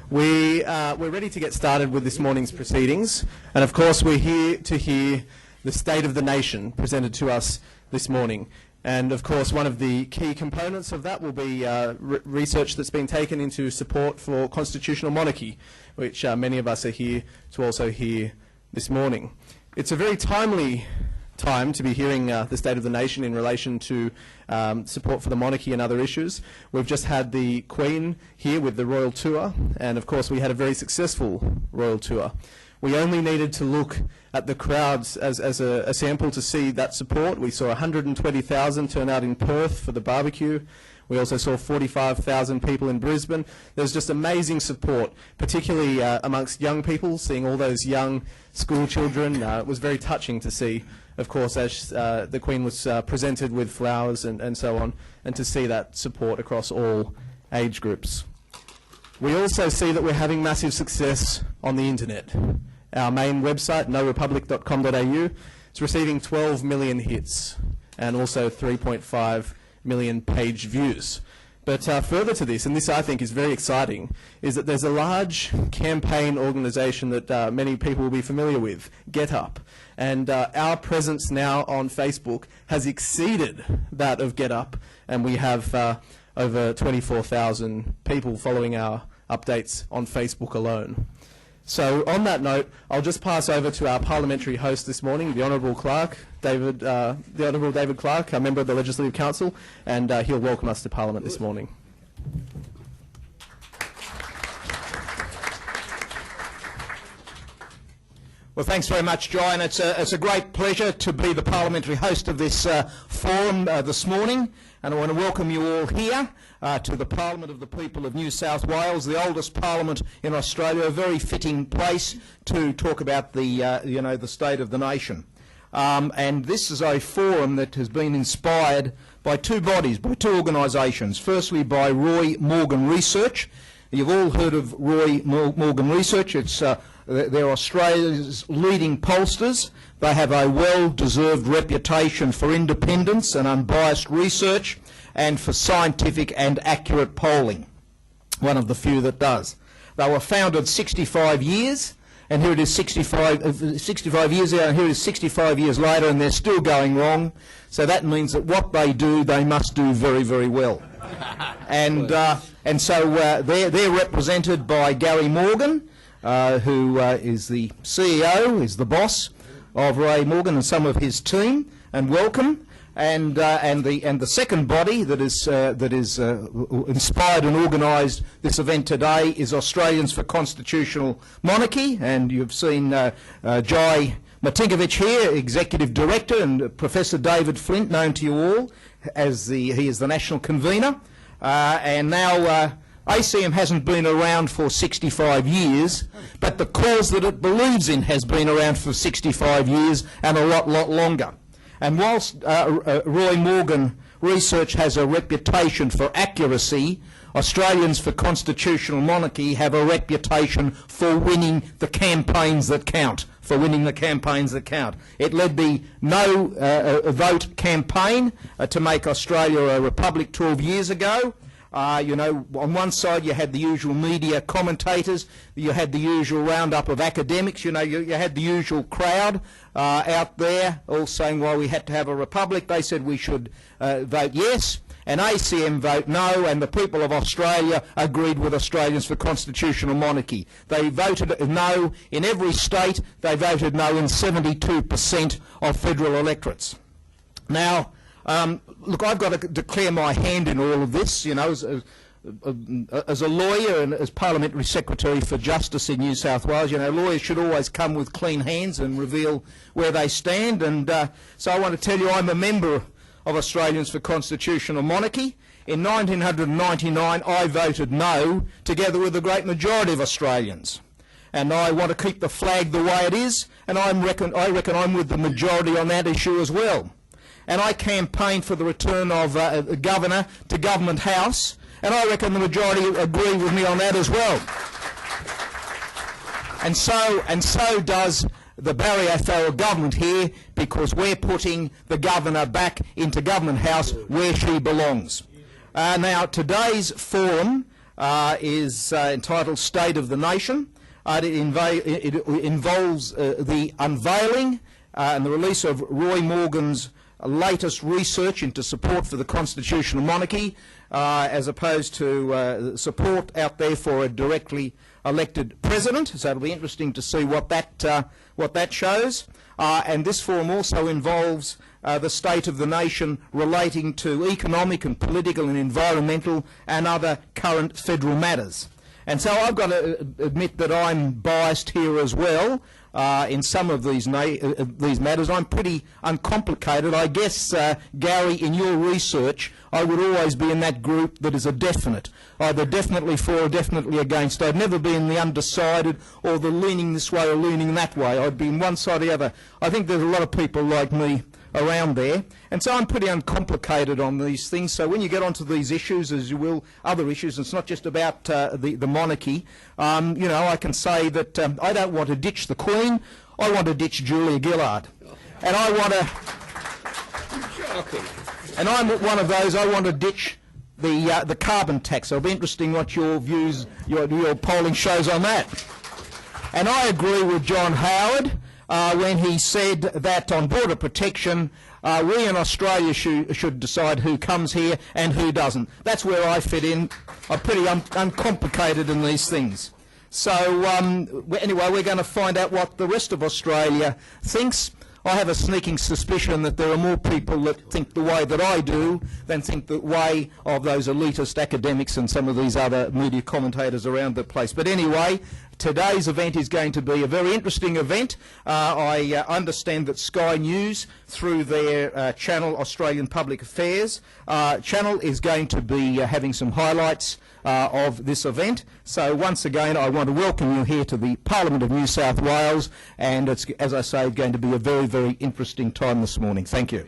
We're ready to get started with this morning's proceedings, and of course we're here to hear the State of the Nation presented to us this morning. And of course one of the key components of that will be research that's been taken into support for constitutional monarchy, which many of us are here to also hear this morning. It's a very timely time to be hearing the State of the Nation in relation to support for the monarchy and other issues. We've just had the Queen here with the Royal Tour, and of course we had a very successful Royal Tour. We only needed to look at the crowds as a sample to see that support. We saw 120,000 turn out in Perth for the barbecue. We also saw 45,000 people in Brisbane. There's just amazing support, particularly amongst young people, seeing all those young school children. It was very touching to see, of course, as the Queen was presented with flowers and so on, and to see that support across all age groups. We also see that we're having massive success on the internet. Our main website, norepublic.com.au, is receiving 12 million hits and also 3.5 million page views. But further to this, and this I think is very exciting, is that there's a large campaign organisation that many people will be familiar with, GetUp. And our presence now on Facebook has exceeded that of GetUp, and we have over 24,000 people following our updates on Facebook alone. So on that note, I'll just pass over to our parliamentary host this morning, the Honourable David Clarke, a member of the Legislative Council, and he'll welcome us to Parliament this morning. Well, thanks very much, Jai, and it's a great pleasure to be the parliamentary host of this forum this morning, and I want to welcome you all here to the Parliament of the People of New South Wales, the oldest parliament in Australia, a very fitting place to talk about the the state of the nation. And this is a forum that has been inspired by two bodies, by two organisations. Firstly, by Roy Morgan Research. You've all heard of Roy Morgan Research. They're Australia's leading pollsters. They have a well-deserved reputation for independence and unbiased research and for scientific and accurate polling. One of the few that does. They were founded 65 years, and here it is 65 years ago, and here it is 65 years later, and they're still going wrong. So that means that what they do, they must do very, very well. And so they're represented by Gary Morgan, who is the CEO, is the boss of Ray Morgan and some of his team, and welcome. And the second body that is inspired and organised this event today is Australians for Constitutional Monarchy, and you've seen Jai Matinkovich here, Executive Director, and Professor David Flint, known to you all as he is the national convener, and now. ACM hasn't been around for 65 years, but the cause that it believes in has been around for 65 years and a lot longer. And whilst Roy Morgan Research has a reputation for accuracy, Australians for Constitutional Monarchy have a reputation for winning the campaigns that count. It led the No Vote campaign to make Australia a republic 12 years ago. On one side you had the usual media commentators, you had the usual roundup of academics, you had the usual crowd out there all saying, well, we had to have a republic. They said we should vote yes, and ACM vote no, and the people of Australia agreed with Australians for Constitutional Monarchy. They voted no in every state. They voted no in 72% of federal electorates. Now, look, I've got to declare my hand in all of this, as a lawyer and as Parliamentary Secretary for Justice in New South Wales. Lawyers should always come with clean hands and reveal where they stand. And so I want to tell you I'm a member of Australians for Constitutional Monarchy. In 1999, I voted no, together with the great majority of Australians. And I want to keep the flag the way it is, and I reckon I'm with the majority on that issue as well. And I campaigned for the return of the Governor to Government House, and I reckon the majority agree with me on that as well. And so does the Barry O'Farrell government here, because we're putting the Governor back into Government House where she belongs. Now, today's forum is entitled State of the Nation. It involves the unveiling and the release of Roy Morgan's latest research into support for the Constitutional Monarchy, as opposed to support out there for a directly elected president. So it'll be interesting to see what that shows. And this forum also involves the state of the nation relating to economic and political and environmental and other current federal matters. And so I've got to admit that I'm biased here as well in some of these matters. I'm pretty uncomplicated. I guess, Gary, in your research, I would always be in that group that is a definite, either definitely for or definitely against. I'd never be in the undecided or the leaning this way or leaning that way. I'd be in one side or the other. I think there's a lot of people like me around there, and so I'm pretty uncomplicated on these things. So when you get onto these issues, as you will, other issues, it's not just about the monarchy. You know, I can say that I don't want to ditch the Queen. I want to ditch Julia Gillard, and I want to. And I'm one of those. I want to ditch the carbon tax. It'll be interesting what your views, your polling shows on that. And I agree with John Howard when he said that on border protection, we in Australia should decide who comes here and who doesn't. That's where I fit in. I'm pretty uncomplicated in these things. So anyway, we're going to find out what the rest of Australia thinks. I have a sneaking suspicion that there are more people that think the way that I do than think the way of those elitist academics and some of these other media commentators around the place. But anyway, today's event is going to be a very interesting event. I understand that Sky News, through their channel Australian Public Affairs channel, is going to be having some highlights of this event. So once again, I want to welcome you here to the Parliament of New South Wales, and it's, as I say, going to be a very, very interesting time this morning. Thank you.